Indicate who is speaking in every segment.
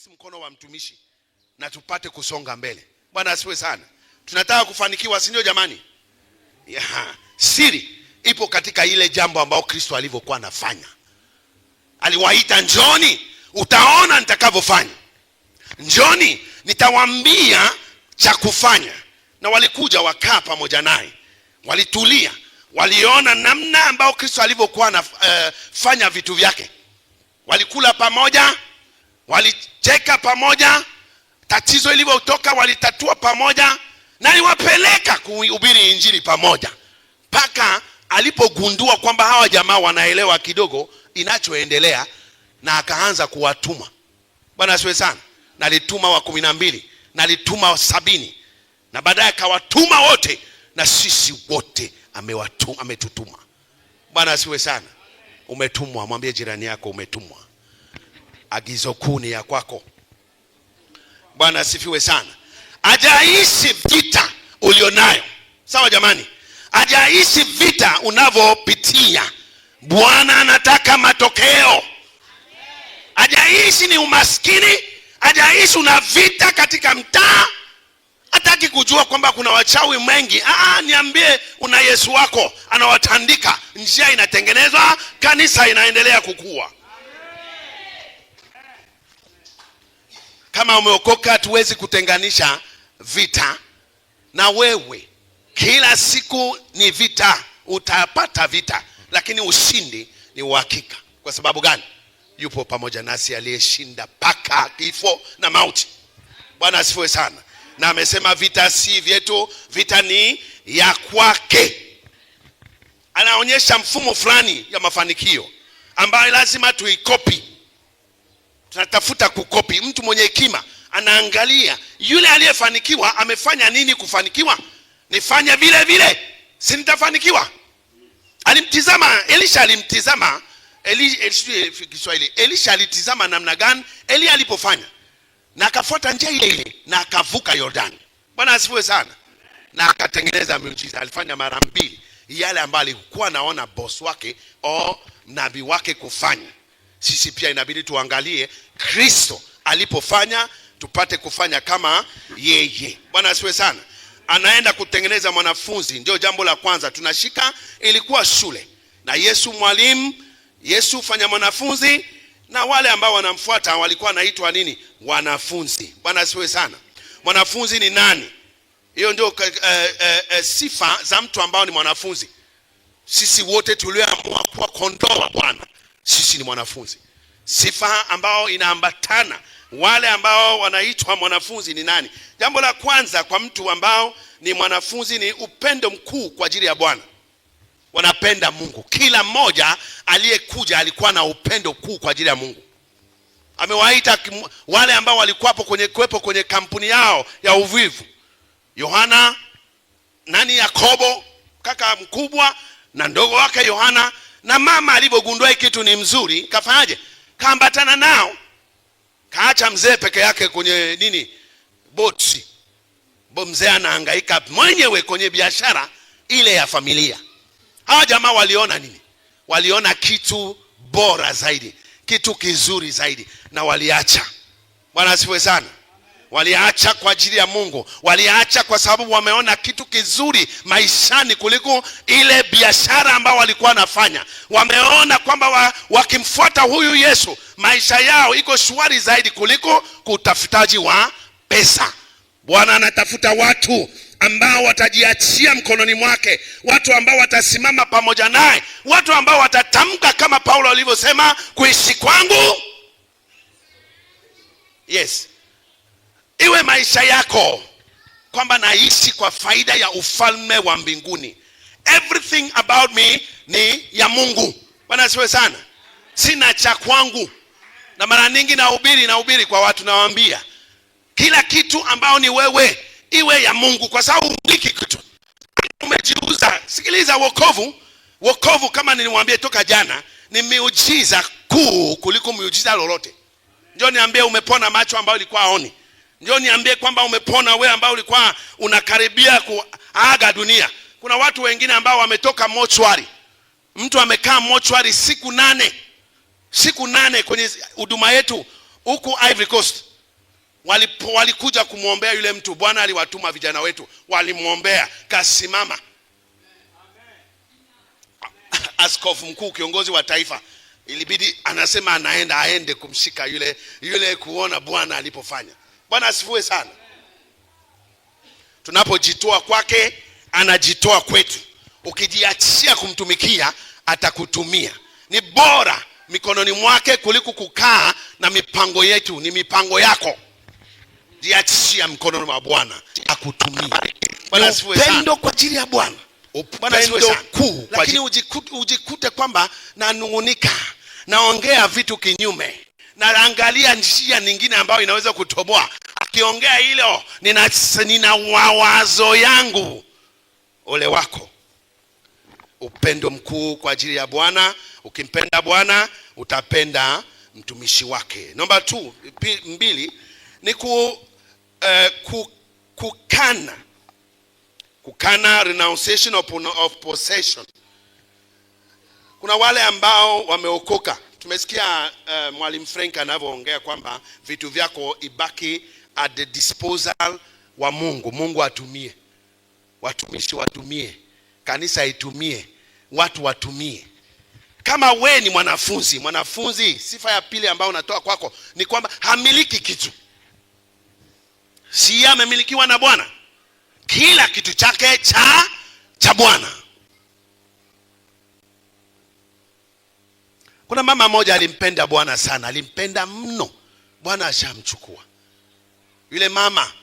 Speaker 1: release mkono wa mtumishi na tupate kusonga mbele. Bwana asiwe sana. Tunataka kufanikiwa, si ndio jamani? Siri ipo katika ile jambo ambao Kristo alivyokuwa anafanya. Aliwaita, njoni utaona nitakavyofanya. Njoni nitawaambia cha kufanya. Na walikuja wakaa pamoja naye. Walitulia. Waliona namna ambao Kristo alivyokuwa anafanya vitu vyake. Walikula pamoja, walicheka pamoja, tatizo lilivyotoka walitatua pamoja, na aliwapeleka kuhubiri injili pamoja. Paka alipogundua kwamba hawa jamaa wanaelewa kidogo inachoendelea, na akaanza kuwatuma. Bwana asiwe sana. Na alituma wa 12, na alituma 70, na baadaye akawatuma wote, na sisi wote ametutuma. Bwana asiwe sana. Umetumwa. Mwambie jirani yako umetumwa. Agizo kuu ni ya kwako. Bwana asifiwe sana. Hajaishi vita ulionayo. Sawa jamani? Hajaishi vita unavyopitia. Bwana anataka matokeo. Hajaishi ni umaskini. Hajaishi una vita katika mtaa. Hataki kujua kwamba kuna wachawi mengi. Niambie una Yesu wako anawatandika. Njia inatengenezwa, kanisa inaendelea kukua. Kama umeokoka, tuwezi kutenganisha vita na wewe. Kila siku ni vita, utapata vita, lakini ushindi ni uhakika. Kwa sababu gani? Yupo pamoja nasi aliyeshinda paka kifo na mauti. Bwana asifiwe sana. Na amesema vita si vyetu, vita ni ya kwake. Anaonyesha mfumo fulani ya mafanikio ambayo lazima tuikopi. Tunatafuta kukopi. Mtu mwenye hekima anaangalia yule aliyefanikiwa amefanya nini kufanikiwa, nifanye vile vile, si nitafanikiwa. Alimtizama Elisha, alimtizama Elisha alitizama namna gani Elia alipofanya, na akafuata njia ile ile, na akavuka Yordani. Bwana asifiwe sana. Na akatengeneza miujiza. Alifanya mara 2 yale ambayo alikuwa anaona boss wake au nabii wake kufanya. Sisi pia inabidi tuangalie Kristo alipofanya, tupate kufanya kama yeye. Bwana asifiwe sana. Anaenda kutengeneza mwanafunzi. Ndio jambo la kwanza tunashika. Ilikuwa shule, na Yesu mwalimu, Yesu fanya mwanafunzi, na wale ambao wanamfuata walikuwa wanaitwa nini? Wanafunzi. Bwana asifiwe sana. Mwanafunzi ni nani? Hiyo ndio sifa za mtu ambao ni mwanafunzi. Sisi wote tulioamua kuwa kondoo wa Bwana, sisi ni mwanafunzi. Sifa ambao inaambatana wale ambao wanaitwa mwanafunzi ni nani? Jambo la kwanza kwa mtu ambao ni mwanafunzi ni upendo mkuu kwa ajili ya Bwana. Wanapenda Mungu. Kila mmoja aliyekuja alikuwa na upendo mkuu kwa ajili ya Mungu. Amewaita wale ambao walikuwapo kwenye kampuni yao ya uvivu. Yohana, Yakobo kaka mkubwa, na ndogo wake Yohana. Na mama alipogundua kitu ni mzuri, kafanyaje? Kaambatana nao. Kaacha mzee peke yake kwenye boti. Mzee anahangaika mwenyewe kwenye biashara ile ya familia. Hawa jamaa waliona nini? Waliona kitu bora zaidi, kitu kizuri zaidi, na waliacha. Bwana asifiwe sana. Waliacha kwa ajili ya Mungu. Waliacha kwa sababu wameona kitu kizuri maishani kuliko ile biashara ambao walikuwa wanafanya. Wameona kwamba wakimfuata huyu Yesu, maisha yao iko shwari zaidi kuliko kutafutaji wa pesa. Bwana anatafuta watu ambao watajiachia mkononi mwake, watu ambao watasimama pamoja naye, watu ambao watatamka kama Paulo alivyosema, kuishi kwangu. Yes. Iwe maisha yako kwamba naishi kwa faida ya ufalme wa mbinguni. Everything about me ni ya Mungu. Bwana asifiwe sana. Sina cha kwangu. Na mara nyingi nahubiri kwa watu, nawaambia kila kitu ambao ni wewe iwe ya Mungu, kwa sababu umiliki kitu. Umejiuza. Sikiliza, wokovu kama nilimwambia toka jana ni miujiza kuu kuliko miujiza lolote. Njoo niambie umepona macho ambayo ilikuwa haoni. Njoo niambie kwamba umepona wewe ambao ulikuwa unakaribia kuaga dunia. Kuna watu wengine ambao wametoka mochwari. Mtu amekaa mochwari siku 8 kwenye huduma yetu huku Ivory Coast. walikuja kumwombea yule mtu, Bwana aliwatuma vijana wetu, walimwombea, kasimama. Askofu mkuu, kiongozi wa taifa, ilibidi anasema aende kumshika yule kuona Bwana alipofanya. Bwana asifiwe sana. Tunapojitoa kwake, anajitoa kwetu. Ukijiachia kumtumikia, atakutumia. Ni bora mikononi mwake kuliko kukaa na mipango yetu. Ni mipango yako. Jiachia mkononi mwa Bwana, akutumia. Bwana asifiwe sana. Upendo kwa ajili ya Bwana. Upendo kuu. Lakini ujikute kwamba nanungunika, naongea vitu kinyume, naangalia njia nyingine ambayo inaweza kutoboa. Akiongea hilo, nina wawazo yangu. Ole wako. Upendo mkuu kwa ajili ya Bwana. Ukimpenda Bwana, utapenda mtumishi wake. Number 2 ni kukana, renunciation of possession. Kuna wale ambao wameokoka. Tumesikia Mwalimu Frank anavyoongea kwamba vitu vyako ibaki at the disposal wa Mungu. Mungu atumie, watumishi watumie, kanisa itumie, watu watumie. Kama we ni mwanafunzi, sifa ya pili ambayo unatoa kwako ni kwamba hamiliki kitu. Si amemilikiwa na Bwana. Kila kitu chake cha Bwana. Kuna mama moja alimpenda Bwana sana, alimpenda mno. Bwana ashamchukua. Yule mama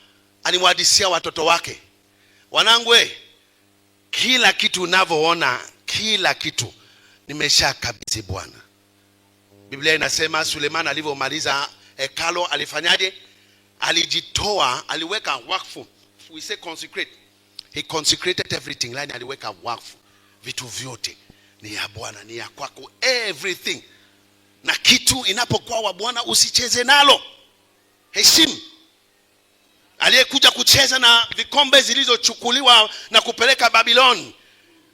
Speaker 1: alimwadisia watoto wake, wanangu, kila kitu unavyoona, kila kitu nimeshakabidhi Bwana. Biblia inasema Suleiman alivyomaliza hekalu alifanyaje? Alijitoa, aliweka wakfu. We say consecrate. He consecrated everything. Yaani aliweka wakfu. Vitu vyote ni ya Bwana, ni ya kwako, everything. Na kitu inapokuwa wa Bwana usicheze nalo. Heshimu. Aliyekuja kucheza na vikombe zilizochukuliwa na kupeleka Babylon,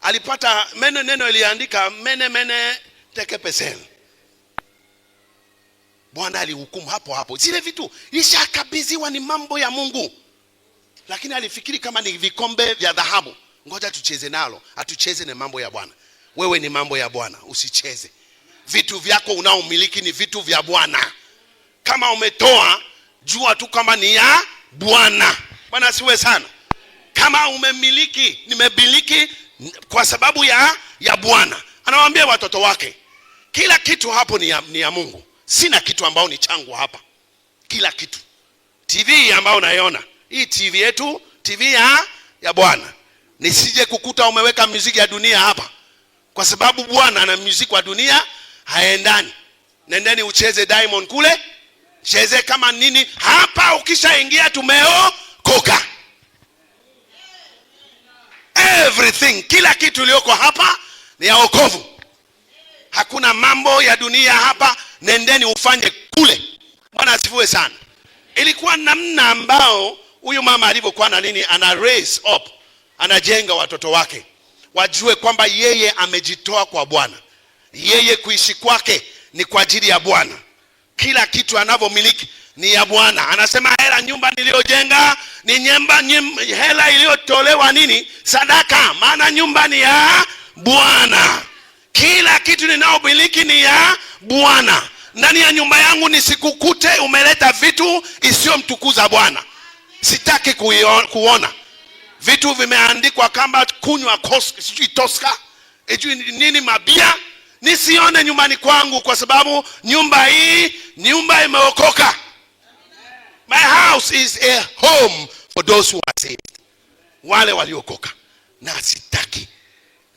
Speaker 1: alipata neno iliandika mene teke pesen. Bwana alihukumu hapo. Zile vitu ishakabidhiwa, ni mambo ya Mungu. Lakini alifikiri kama ni vikombe vya dhahabu, ngoja tucheze nalo. Atucheze na mambo ya Bwana. Wewe ni mambo ya Bwana, usicheze. Vitu vyako unaomiliki ni vitu vya Bwana. Kama umetoa, jua tu kama ni ya Bwana. Bwana asiwe sana. Kama umemiliki, nimemiliki kwa sababu ya Bwana. Anawaambia watoto wake, kila kitu hapo ni ya Mungu. Sina kitu ambao ni changu hapa. Kila kitu. TV ambao unaiona, hii TV yetu, TV ya Bwana. Nisije kukuta umeweka muziki ya dunia hapa. Kwa sababu Bwana na muziki wa dunia haendani. Nendeni ucheze Diamond kule, cheze kama nini hapa. Ukishaingia tumeokoka. Everything, kila kitu iliyoko hapa ni ya wokovu. Hakuna mambo ya dunia hapa. Nendeni ufanye kule. Bwana asifiwe sana. Ilikuwa namna ambao huyu mama alivyokuwa na nini, ana raise up, anajenga watoto wake wajue kwamba yeye amejitoa kwa Bwana. Yeye kuishi kwake ni kwa ajili ya Bwana. Kila kitu anavyomiliki ni ya Bwana. Anasema hela nyumba niliyojenga ni hela iliyotolewa nini? Sadaka. Maana nyumba ni ya Bwana. Kila kitu ninaomiliki ni ya Bwana. Ndani ya nyumba yangu nisikukute umeleta vitu isiyomtukuza Bwana. Sitaki kuona vitu vimeandikwa kama kunywa toska, nini mabia. Nisione nyumbani kwangu, kwa sababu nyumba imeokoka. My house is a home for those who are saved. Wale waliokoka. Na sitaki.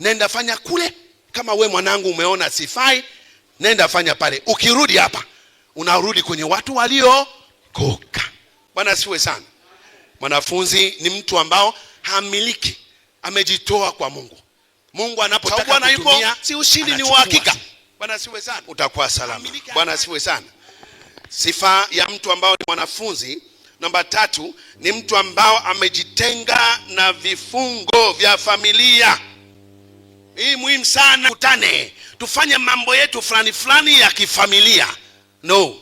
Speaker 1: Nenda fanya kule. Kama we mwanangu umeona sifai, nenda fanya pale. Ukirudi hapa, unarudi kwenye watu waliokoka. Bwana asifiwe sana. Mwanafunzi ni mtu ambao hamiliki, amejitoa kwa Mungu. Mungu anapotaka kutumia, si ushindi ni uhakika. Bwana asifiwe sana. Utakuwa salama. Bwana asifiwe sana. Sifa ya mtu ambao ni mwanafunzi, namba 3, ni mtu ambao amejitenga na vifungo vya familia. Hii muhimu sana. Kutane, tufanye mambo yetu fulani ya kifamilia. No.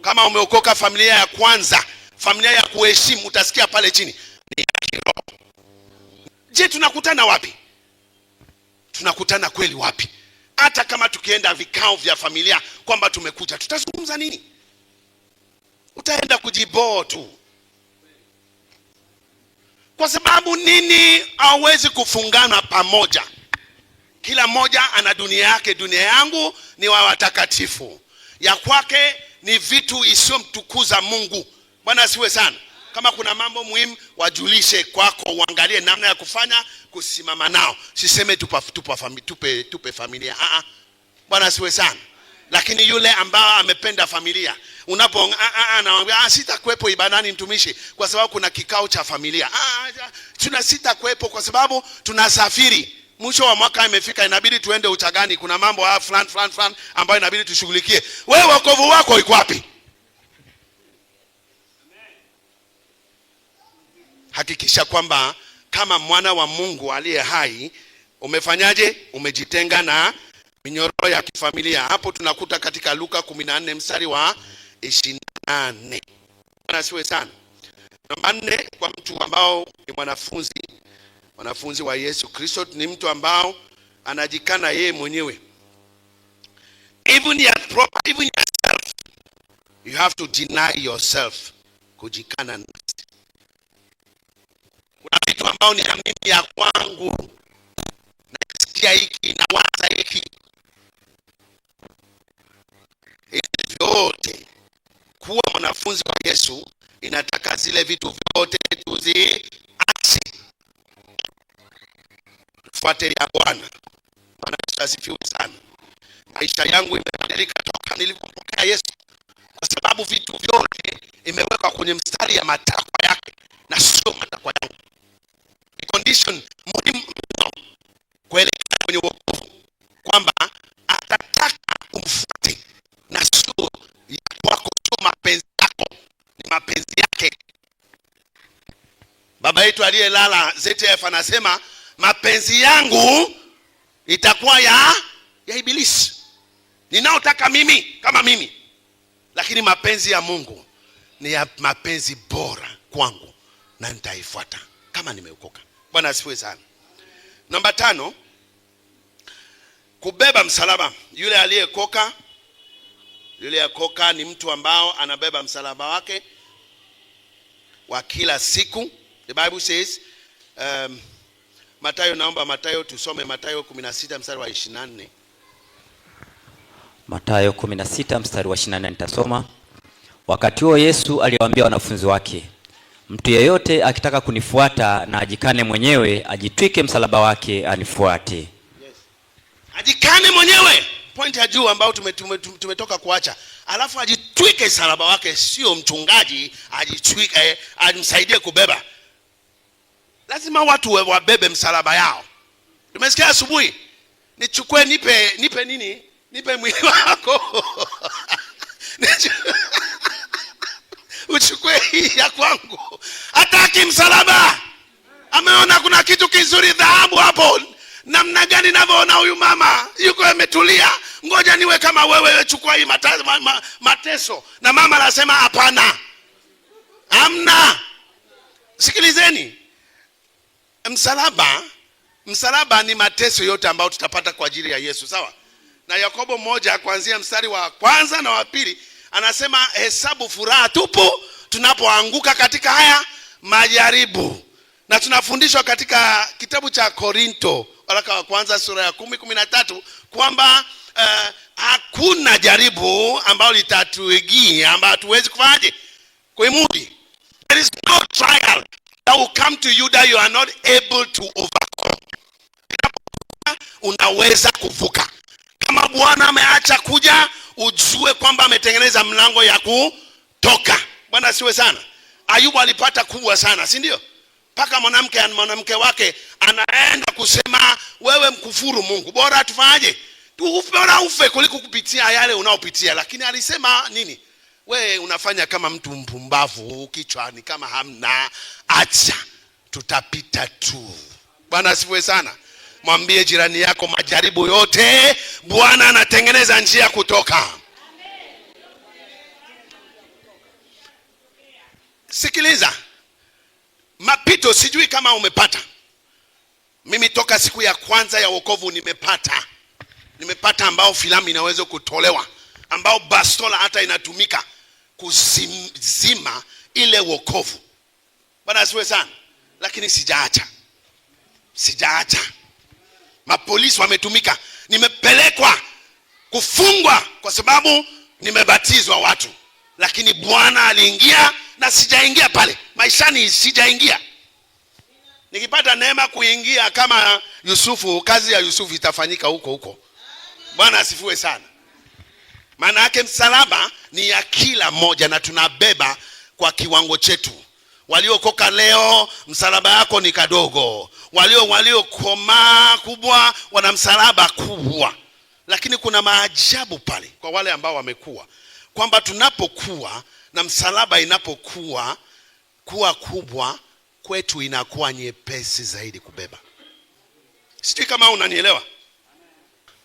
Speaker 1: Kama umeokoka familia ya kwanza, familia ya kuheshimu, utasikia pale chini ni ya kiroho. Je, tunakutana wapi? Tunakutana kweli wapi? Hata kama tukienda vikao vya familia kwamba tumekuja, tutazungumza nini? Utaenda kujiboo tu. Kwa sababu nini hawezi kufungana pamoja? Kila mmoja ana dunia yake. Dunia yangu ni wa watakatifu, ya kwake ni vitu isiyomtukuza Mungu. Bwana asiwe sana. Kama kuna mambo muhimu wajulishe kwako, uangalie namna ya kufanya kusimama nao. Siseme tupe familia. Bwana asiwe sana. Lakini yule ambao amependa familia, unapo anawaambia sitakuepo ibadani mtumishi kwa sababu kuna kikao cha familia. Sitakuepo kwa sababu tunasafiri. Mwisho wa mwaka imefika, inabidi tuende Uchagani, kuna mambo fulani ambayo inabidi tushughulikie. Wewe wokovu wako iko wapi? Hakikisha kwamba kama mwana wa Mungu aliye hai, umefanyaje? Umejitenga na minyororo ya kifamilia. Hapo tunakuta katika Luka 14 mstari wa 28. Bwana asiwe sana. Namba 4, kwa mtu ambao ni mwanafunzi wa Yesu Kristo, ni mtu ambao anajikana yeye mwenyewe. Even yourself, you have to deny yourself. Kujikana nafsi. Kuna vitu ambao ni mimi ya kwangu, nasikia hiki na waza hiki. Hizi vyote, kuwa mwanafunzi wa Yesu inataka zile vitu vyote tuziache. Tufuate ya Bwana. Bwana asifiwe sana. Maisha yangu imebadilika toka nilipompokea Yesu, kwa sababu vitu vyote imewekwa kwenye mstari ya matakwa yake na sio matakwa yangu. Ni condition muhimu kuelekea kwenye wokovu, kwamba atataka umfuate na sio ya kwako, sio mapenzi yako, ni mapenzi yake. Baba yetu aliyelala ZTF anasema mapenzi yangu itakuwa ya Ibilisi, ninaotaka mimi kama mimi, lakini mapenzi ya Mungu ni ya mapenzi bora kwangu na nitaifuata kama nimeokoka. Bwana asifiwe sana. Namba 5, kubeba msalaba. Yule aliyekoka ni mtu ambao anabeba msalaba wake wa kila siku. The Bible says Mathayo, tusome Mathayo 16 mstari wa 24.
Speaker 2: Mathayo 16 mstari wa 24 nitasoma. Wakati huo Yesu aliwaambia wanafunzi wake, mtu yeyote akitaka kunifuata na ajikane mwenyewe, ajitwike msalaba wake anifuate. Yes.
Speaker 1: Ajikane mwenyewe. Point ya juu ambao tumetoka kuacha. Alafu ajitwike msalaba wake, sio mchungaji ajitwike amsaidie kubeba. Lazima watu wabebe msalaba yao. Tumesikia asubuhi, nichukue nipe nini? Nipe mwili wako. Uchukue hii ya kwangu. Hataki msalaba. Ameona kuna kitu kizuri, dhahabu hapo. Namna gani ninavyoona huyu mama yuko ametulia, ngoja niwe kama wewe, chukua hii mateso. Na mama anasema hapana. Amna. Sikilizeni. Msalaba ni mateso yote ambayo tutapata kwa ajili ya Yesu, sawa? Na Yakobo 1 kuanzia mstari wa 1 na wa 2 anasema hesabu furaha tupu tunapoanguka katika haya majaribu. Na tunafundishwa katika kitabu cha Korinto, waraka wa kwanza sura ya 10:13 kwamba hakuna jaribu ambalo litatuingia ambalo hatuwezi kufanyaje kuimudi. There is no trial that will come to you that you are not able to overcome. Unaweza kuvuka. Kama Bwana ameacha kuja, ujue kwamba ametengeneza mlango ya kutoka. Bwana siwe sana. Ayubu alipata kubwa sana, si ndio? Paka mwanamke wake anaenda kusema wewe mkufuru Mungu, bora tufanyaje? Bora ufe kuliko kupitia yale unaopitia. Lakini alisema nini? Wewe unafanya kama mtu mpumbavu, kichwani kama hamna. Acha, tutapita tu. Bwana asifiwe sana. Mwambie jirani yako, majaribu yote Bwana anatengeneza njia kutoka. Sikiliza, mapito sijui kama umepata. Mimi toka siku ya kwanza ya wokovu nimepata ambao filamu inaweza kutolewa, ambao bastola hata inatumika kuzima ile wokovu. Bwana asiwe sana. Lakini sijaacha. Mapolisi wametumika, nimepelekwa kufungwa kwa sababu nimebatizwa watu, lakini Bwana aliingia na sijaingia pale maishani, sijaingia. Nikipata neema kuingia kama Yusufu, kazi ya Yusufu itafanyika huko. Bwana asifiwe sana. Maana yake msalaba ni ya kila mmoja na tunabeba kwa kiwango chetu. Waliokoka leo msalaba yako ni kadogo, waliokomaa kubwa wana msalaba kubwa. Lakini kuna maajabu pale kwa wale ambao wamekuwa, kwamba tunapokuwa na msalaba inapokuwa kubwa kwetu inakuwa nyepesi zaidi kubeba. Sijui kama unanielewa.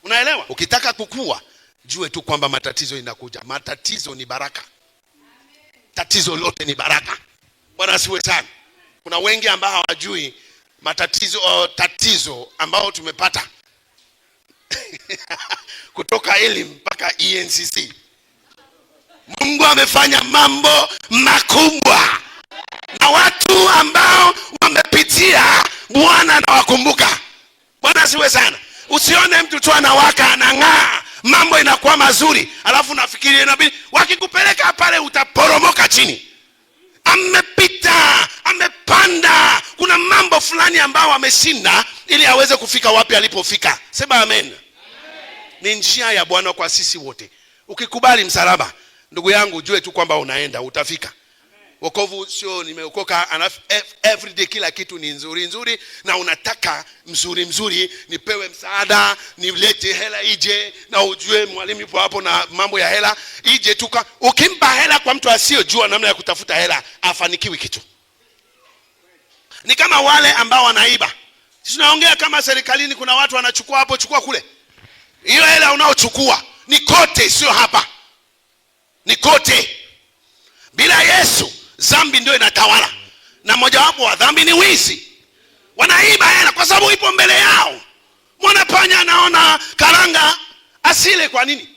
Speaker 1: Unaelewa? Ukitaka kukua, jue tu kwamba matatizo inakuja. Matatizo ni baraka. Tatizo lote ni baraka. Bwana asiwe sana. Kuna wengi ambao hawajui tatizo ambao tumepata kutoka elimu mpaka ENCC. Mungu amefanya mambo makubwa, na watu ambao wamepitia Bwana anawakumbuka. Bwana asiwe sana. Usione mtu tu anawaka anang'aa, mambo inakuwa mazuri, alafu nafikiri inabidi wakikupeleka pale utaporomoka chini. Amepita, amepanda. Kuna mambo fulani ambao ameshinda ili aweze kufika wapi alipofika. Sema amen. Ni njia ya Bwana kwa sisi wote. Ukikubali msalaba, ndugu yangu, jue tu kwamba utafika. Wokovu sio nimeokoka every day kila kitu ni nzuri na unataka mzuri nipewe msaada, nilete hela ije, na ujue mwalimu yupo hapo na mambo ya hela ije tuka. Ukimpa hela kwa mtu asiyojua namna ya kutafuta hela, afanikiwi kitu. Ni kama wale ambao wanaiba. Sisi tunaongea kama serikalini kuna watu wanachukua hapo, chukua kule. Hiyo hela unaochukua ni kote, sio hapa. Ni kote. Bila Yesu dhambi ndio inatawala, na mojawapo wa dhambi ni wizi. Wanaiba hela kwa sababu ipo mbele yao. Mwanapanya anaona karanga asile, kwa nini?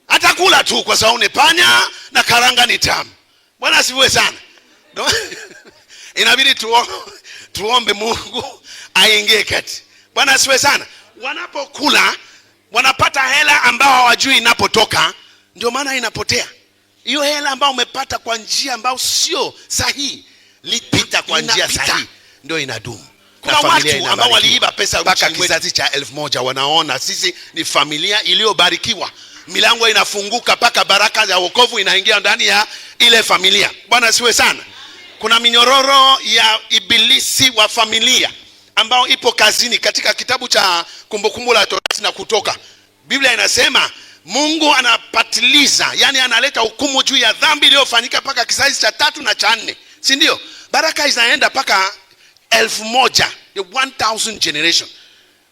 Speaker 1: Atakula tu kwa sababu ni panya na karanga ni tamu. Bwana asifiwe sana. Inabidi tuombe Mungu aingie kati. Bwana asifiwe sana. Wanapokula wanapata hela ambao hawajui inapotoka, ndio maana inapotea. Hiyo hela ambao umepata kwa njia ambao sio sahihi, lipita kwa njia sahihi, ndio inadumu. Kuna watu ambao waliiba pesa mpaka kizazi cha 1000 wanaona sisi ni familia iliyobarikiwa. Milango inafunguka mpaka baraka ya wokovu inaingia ndani ya ile familia. Bwana asiwe sana. Kuna minyororo ya ibilisi wa familia ambao ipo kazini. Katika kitabu cha Kumbukumbu la Torati na Kutoka, Biblia inasema Mungu anapatiliza, yani analeta hukumu juu ya dhambi iliyofanyika mpaka kizazi cha 3 na cha 4. Si ndio? Baraka zinaenda mpaka 1000, the 1000 generation.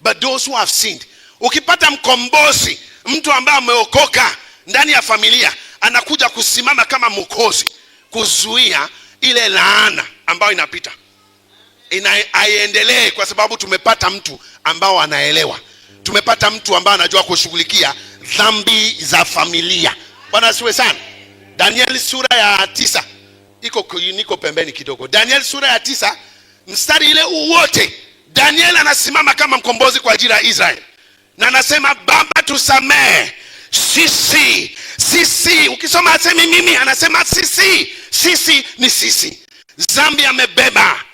Speaker 1: But those who have sinned. Ukipata mkombozi, mtu ambaye ameokoka ndani ya familia, anakuja kusimama kama mwokozi kuzuia ile laana ambayo inapita. Aiendelee kwa sababu tumepata mtu ambao anaelewa. Tumepata mtu ambaye anajua kushughulikia dhambi za familia. Bwana asiwe sana. Daniel sura ya 9. Niko pembeni kidogo. Daniel sura ya 9, mstari ile wote, Daniel anasimama kama mkombozi kwa ajili ya Israeli. Na anasema, Baba tusamee. Sisi. Ukisoma asemi mimi, anasema sisi ni sisi. Dhambi amebeba.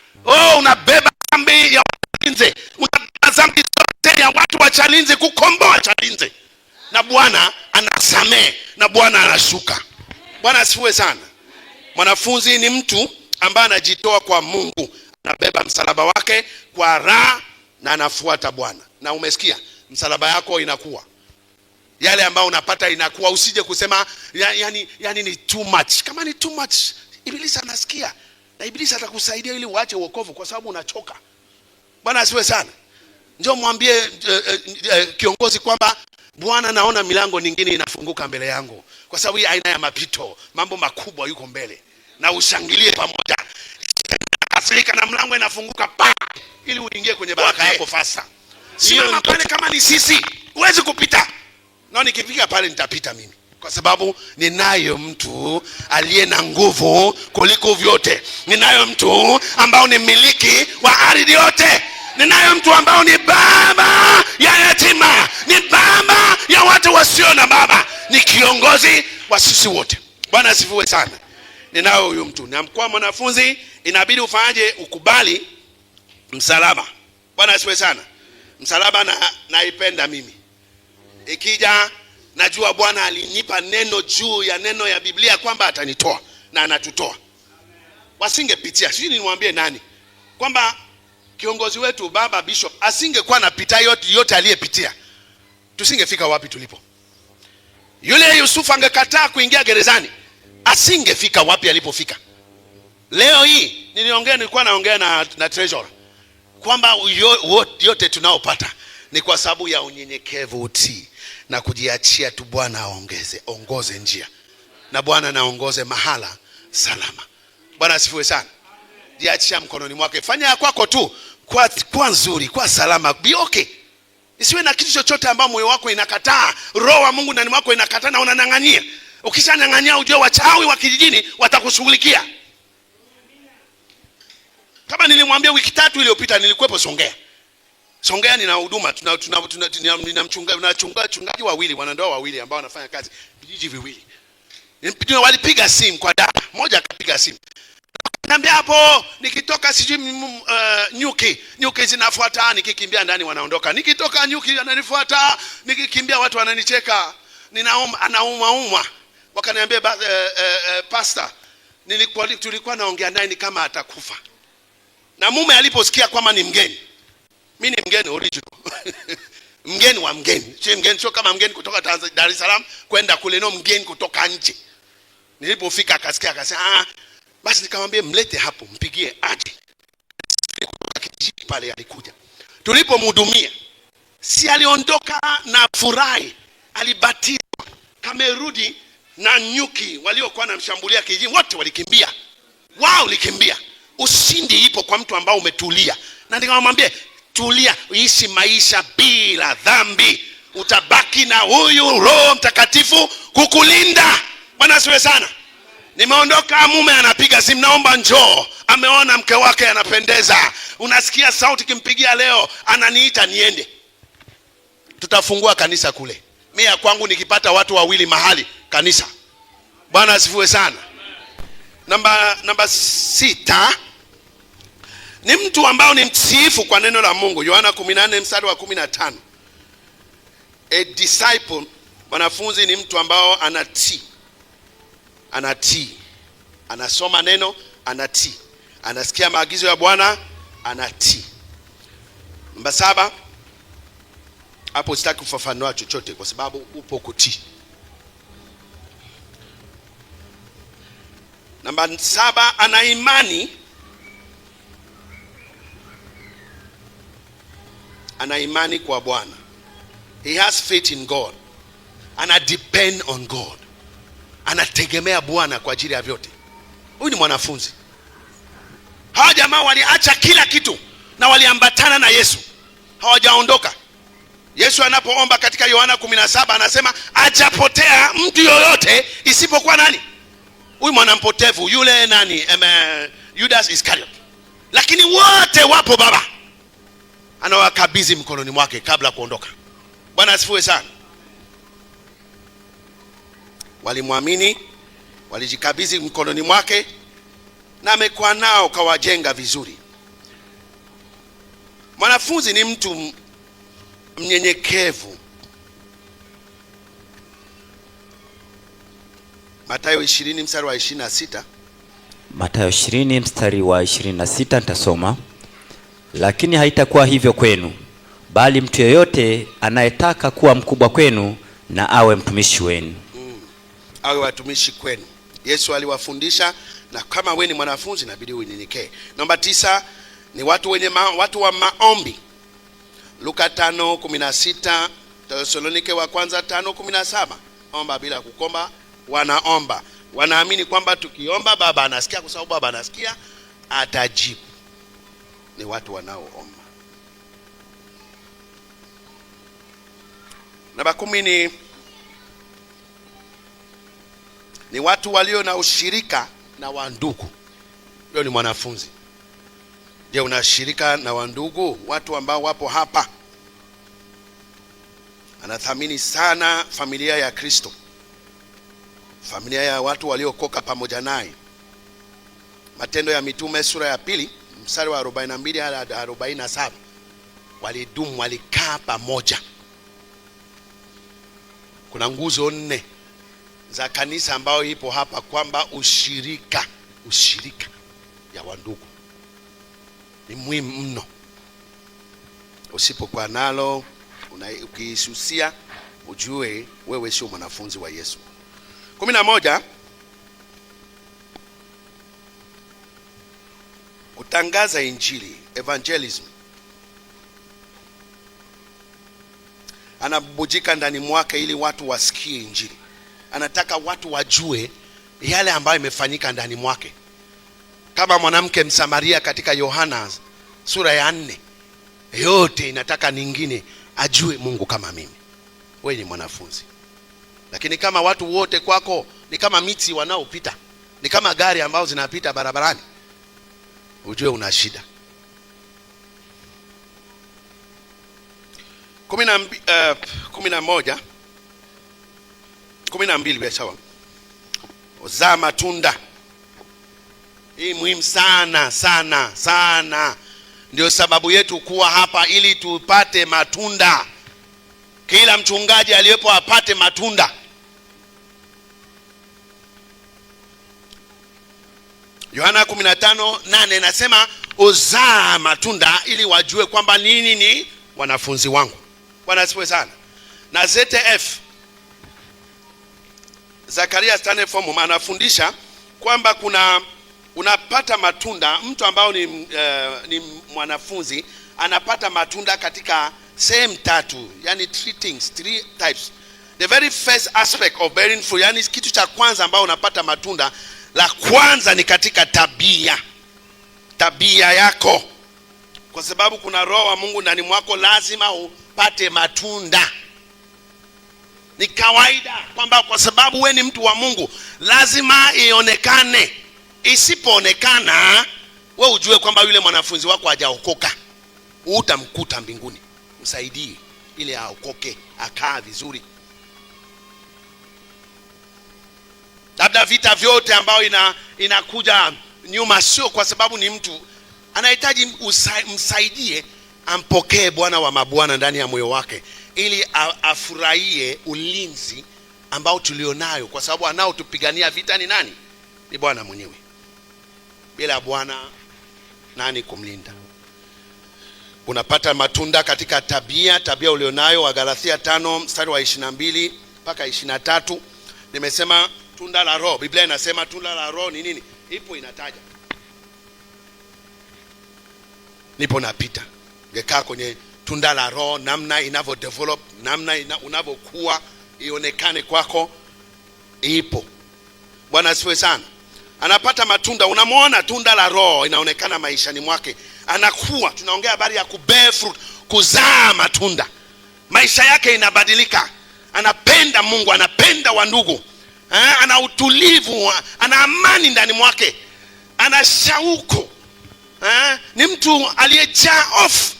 Speaker 1: Unabeba dhambi ya Chalinze. Unabeba dhambi zote ya watu wa Chalinze, kukomboa Chalinze. Na Bwana anasamee, na Bwana anashuka. Bwana asifiwe sana. Mwanafunzi ni mtu ambaye anajitoa kwa Mungu, anabeba msalaba wake kwa raha na anafuata Bwana. Na umesikia, msalaba yako inakuwa yale ambao unapata inakuwa. Usije kusema yani ni too much. Kama ni too much, Ibilisi anasikia, na Ibilisi atakusaidia ili uache wokovu kwa sababu unachoka. Bwana asifiwe sana. Njoo mwambie kiongozi kwamba, Bwana, naona milango nyingine inafunguka mbele yangu kwa sababu hii aina ya mapito, mambo makubwa yuko mbele. na ushangilie pamoja. Kasirika na mlango inafunguka pa ili uingie kwenye baraka yako fasa. Simama pale kama ni sisi, huwezi kupita. Na nikipiga pale nitapita mimi. Kwa sababu ninayo mtu aliye na nguvu kuliko vyote. Ninayo mtu ambao ni mmiliki wa ardhi yote. Ninayo mtu ambao ni baba ya yatima, ni baba ya watu wasio na baba, ni kiongozi wa sisi wote. Bwana asifiwe sana. Ninao huyu mtu. Na mkuu mwanafunzi, inabidi ufanyaje? Ukubali msalaba. Bwana asifiwe sana. Msalaba naipenda mimi. Ikija najua Bwana alinipa neno juu ya neno ya Biblia kwamba atanitoa na anatutoa. Wasingepitia, sijui nimwambie nani, kwamba kiongozi wetu baba bishop asingekuwa napita yote aliyepitia, tusingefika wapi tulipo. Yule Yusufu angekataa kuingia gerezani, asingefika wapi alipofika. Leo hii nilikuwa naongea na treasurer kwamba yote tunaopata ni kwa sababu ya unyenyekevu, utii na kujiachia tu. Bwana ongoze njia, na Bwana naongoze mahala salama. Bwana asifiwe sana. Jiachia mkononi mwake, fanya ya kwako tu kwa nzuri, kwa salama, be okay. Isiwe na kitu chochote ambao moyo wako inakataa, roho wa Mungu ndani mwako inakataa na unanang'ania. Ukishanyang'ania ujue wachawi wa kijijini watakushughulikia. Kama nilimwambia wiki 3 iliyopita, nilikuwepo Songea nina huduma, nina mchungaji wawili, wanandoa wawili ambao wanafanya kazi vijiji viwili. Walipiga simu kwa dada moja, akapiga simu. Niambia hapo nikitoka sijui nyuki zinafuata, nikikimbia ndani wanaondoka. Nikitoka nyuki ananifuata, nikikimbia watu wananicheka. Anauma. Wakaniambia pastor, tulikuwa naongea naye ni kama atakufa. Na mume aliposikia kwamba ni mgeni, mimi ni mgeni original. Mgeni wa mgeni. Sio kama mgeni kutoka Dar es Salaam kwenda kule, no, mgeni kutoka nje. Nilipofika akasikia, akasema basi nikamwambia mlete hapo, mpigie aje. Kutoka kijiji pale alikuja. Tulipomhudumia, si aliondoka na furahi, alibatizwa. Kamerudi na nyuki waliokuwa wanamshambulia kijiji wote walikimbia. Wao likimbia. Ushindi ipo kwa mtu ambao umetulia. Na nikamwambia tulia, uishi maisha bila dhambi, utabaki na huyu Roho Mtakatifu kukulinda. Bwana asifiwe sana. Nimeondoka, mume anapiga simu, naomba njoo. Ameona mke wake anapendeza. Unasikia sauti kimpigia leo, ananiita niende. Tutafungua kanisa kule. Mimi ya kwangu nikipata watu wawili mahali kanisa. Bwana asifiwe sana. Namba 6 ni mtu ambao ni mtiifu kwa neno la Mungu. Yohana 14 mstari wa 15. A disciple, mwanafunzi, ni mtu ambao anatii. Anasoma neno, anatii. Anasikia maagizo ya Bwana, anatii. Namba 7, hapo sitaki kufafanua chochote kwa sababu upo kutii. Namba 7, ana imani. Ana imani kwa Bwana. He has faith in God. Ana depend on God. Anategemea Bwana kwa ajili ya vyote. Huyu ni mwanafunzi. Hawa jamaa waliacha kila kitu na waliambatana na Yesu. Hawajaondoka. Yesu anapoomba katika Yohana 17 anasema ajapotea mtu yoyote isipokuwa nani? Huyu mwanampotevu, yule nani? Judas Iscariot. Lakini wote wapo Baba. Anawakabidhi mkononi mwake kabla kuondoka. Bwana asifiwe sana. Walimwamini, walijikabidhi mkononi mwake, na amekuwa nao kawajenga vizuri. Mwanafunzi ni mtu mnyenyekevu. Mathayo 20 mstari wa 26.
Speaker 2: Mathayo 20 mstari wa 26 nitasoma. Lakini haitakuwa hivyo kwenu, bali mtu yeyote anayetaka kuwa mkubwa kwenu na awe mtumishi wenu.
Speaker 1: Awe watumishi kwenu. Yesu aliwafundisha, na kama wewe ni mwanafunzi inabidi unyenyekee. Namba 9 ni watu wa maombi. Luka 5:16, Thessalonike wa kwanza 5:17. Omba bila kukomba, wanaomba. Wanaamini kwamba tukiomba Baba anasikia, kwa sababu Baba anasikia atajibu. Ni watu wanaoomba. Namba 10 ni watu walio na ushirika na wandugu. Hiyo ni mwanafunzi. Je, unashirika na wandugu? Watu ambao wapo hapa. Anathamini sana familia ya Kristo, familia ya watu waliokoka pamoja naye. Matendo ya Mitume sura ya 2 mstari wa 42 hadi 47, walidumu, walikaa pamoja. Kuna nguzo 4 za kanisa ambayo ipo hapa, kwamba ushirika ya wandugu ni muhimu mno. Usipokuwa nalo, ukiisusia, ujue wewe sio mwanafunzi wa Yesu. 11, kutangaza injili, evangelism. Anabubujika ndani mwake ili watu wasikie injili. Anataka watu wajue yale ambayo imefanyika ndani mwake. Kama mwanamke Msamaria katika Yohana sura ya 4, yote inataka nyingine ajue Mungu kama mimi. Wewe ni mwanafunzi. Lakini kama watu wote kwako ni kama miti wanaopita, ni kama gari ambao zinapita barabarani, ujue una shida. 12 sawa. Uzaa matunda. Hii muhimu sana sana sana. Ndio sababu yetu kuwa hapa, ili tupate matunda. Kila mchungaji aliyepo apate matunda. Yohana 15:8 nasema uzaa matunda ili wajue kwamba nini ni wanafunzi wangu. Bwana asifiwe sana. Na ZF Zakaria Stanford anafundisha kwamba unapata matunda. Mtu ambao ni mwanafunzi anapata matunda katika same 3, yani 3 types. The very first aspect of bearing fruit, yani kitu cha kwanza ambao unapata matunda, la kwanza ni katika tabia yako. Kwa sababu kuna roho wa Mungu ndani mwako, lazima upate matunda. Ni kawaida kwamba kwa sababu we ni mtu wa Mungu lazima ionekane. Isipoonekana, we ujue kwamba yule mwanafunzi wako hajaokoka. Utamkuta mbinguni. Msaidie ili aokoke, akaa vizuri. Labda vita vyote ambao inakuja nyuma sio kwa sababu ni mtu anahitaji msaidie, ampokee Bwana wa mabwana ndani ya moyo wake, ili afurahie ulinzi ambao tulionayo, kwa sababu anaotupigania vita ni nani? Ni Bwana mwenyewe. Bila Bwana nani kumlinda? Unapata matunda katika tabia ulionayo. Wagalatia 5 mstari wa 22 mpaka 23. Nimesema tunda la Roho. Biblia inasema tunda la Roho ni nini? Ipo inataja. Nipo napita. Ngekaa kwenye tunda la Roho, namna inavyo develop, namna unavyokuwa, ionekane kwako. Ipo. Bwana asifiwe sana. Anapata matunda. Unamwona tunda la Roho inaonekana maishani mwake. Anakuwa, tunaongea habari ya kubear fruit, kuzaa matunda. Maisha yake inabadilika. Anapenda Mungu, anapenda wandugu. Ana utulivu, ana amani ndani mwake. Ana shauku. Ni mtu aliyejaa off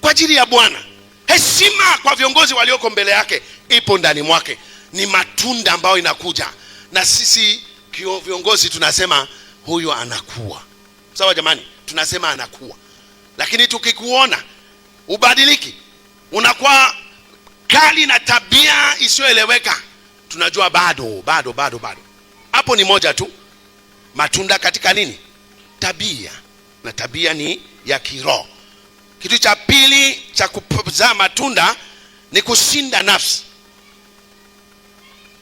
Speaker 1: kwa ajili ya Bwana. Heshima kwa viongozi walioko mbele yake ipo ndani mwake. Ni matunda ambayo inakuja. Na sisi viongozi tunasema huyu anakuwa. Sawa jamani, tunasema anakuwa. Lakini tukikuona ubadiliki, unakuwa kali na tabia isiyoeleweka, tunajua bado. Hapo ni moja tu. Matunda katika nini? Tabia. Na tabia ni ya kiroho. Kitu cha pili cha kuzaa matunda ni kushinda nafsi.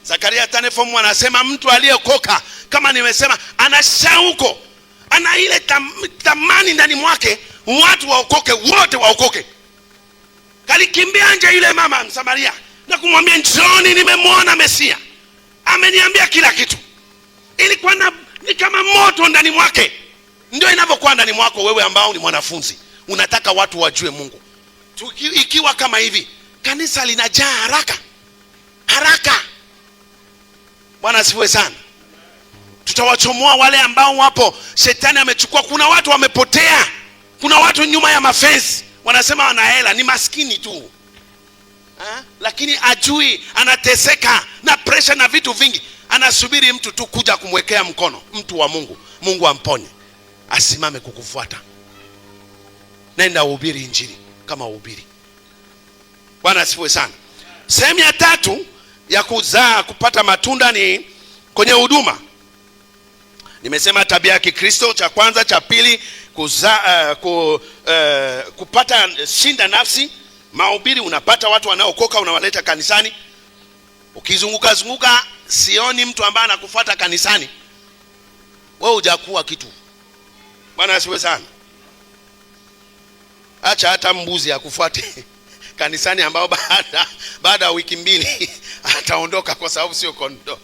Speaker 1: Zakaria 5:4 anasema mtu aliyeokoka, kama nimesema, ana shauko, ana ile tamani ndani mwake watu waokoke, wote waokoke. Kalikimbia nje yule mama Msamaria na kumwambia, "Njoni, nimemwona Mesia. Ameniambia kila kitu." ilikuwa ni kama moto ndani mwake. Ndio inavyokuwa ndani mwako wewe ambao ni mwanafunzi, unataka watu wajue Mungu. Ikiwa kama hivi, kanisa linajaa haraka. Bwana asifiwe sana. Tutawachomoa wale ambao wapo shetani amechukua. Kuna watu wamepotea, kuna watu nyuma ya mafensi wanasema wana hela, ni maskini tu lakini ajui anateseka na pressure na vitu vingi, anasubiri mtu tu kuja kumwekea mkono, mtu wa Mungu, Mungu amponye, asimame kukufuata. Nenda uhubiri injili kama uhubiri. Bwana asifiwe sana. Sehemu ya tatu ya kuzaa, kupata matunda ni kwenye huduma. Nimesema tabia ya Kikristo, cha kwanza. Cha pili, kupata shinda nafsi. Mahubiri, unapata watu wanaokoka, unawaleta kanisani. Ukizunguka sioni mtu ambaye anakufuata kanisani, wewe hujakuwa kitu. Bwana asifiwe sana. Acha hata mbuzi akufuate kanisani, ambao baada ya wiki mbili ataondoka kwa sababu sio kondoo.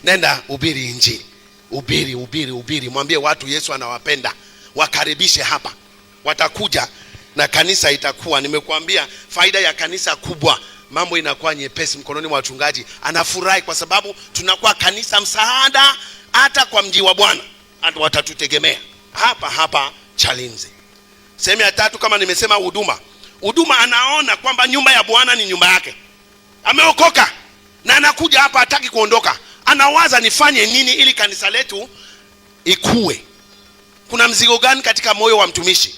Speaker 1: Nenda hubiri injili. Ubiri. Mwambie watu Yesu anawapenda. Wakaribishe hapa. Watakuja na kanisa itakuwa. Nimekuambia faida ya kanisa kubwa, mambo inakuwa nyepesi mkononi mwa wachungaji. Anafurahi kwa sababu tunakuwa kanisa msaada hata kwa mji wa Bwana. Watatutegemea hapa Chalinze. Sehemu ya tatu, kama nimesema, huduma. Anaona kwamba nyumba ya Bwana ni nyumba yake. Ameokoka na anakuja hapa, hataki kuondoka. Anawaza nifanye nini ili kanisa letu ikue. Kuna mzigo gani katika moyo wa mtumishi?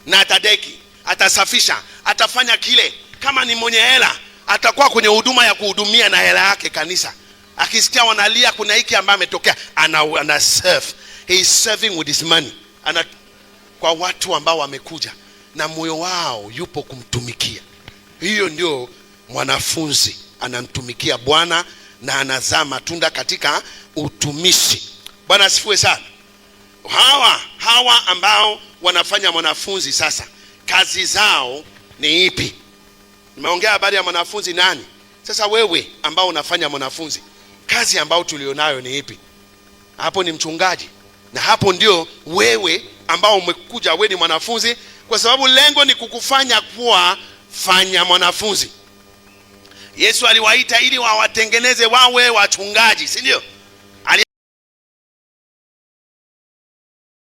Speaker 1: Na atadeki, atasafisha, atafanya kile. Kama ni mwenye hela, atakuwa kwenye huduma ya kuhudumia na hela yake kanisa. Akisikia wanalia kuna hiki ambaye ametokea, ana serve. He is serving with his money. Kwa watu ambao wamekuja na moyo wao yupo kumtumikia. Hiyo ndio mwanafunzi, anamtumikia Bwana na anazaa matunda katika utumishi. Bwana asifiwe sana. Hawa ambao wanafanya mwanafunzi sasa, kazi zao ni ipi? Nimeongea habari ya mwanafunzi nani. Sasa wewe ambao unafanya mwanafunzi, kazi ambao tulionayo ni ipi? Hapo ni mchungaji, na hapo ndio wewe ambao umekuja, wewe ni mwanafunzi, kwa sababu lengo ni kukufanya kuwa fanya mwanafunzi. Yesu aliwaita ili wawatengeneze wawe wachungaji, si ndio?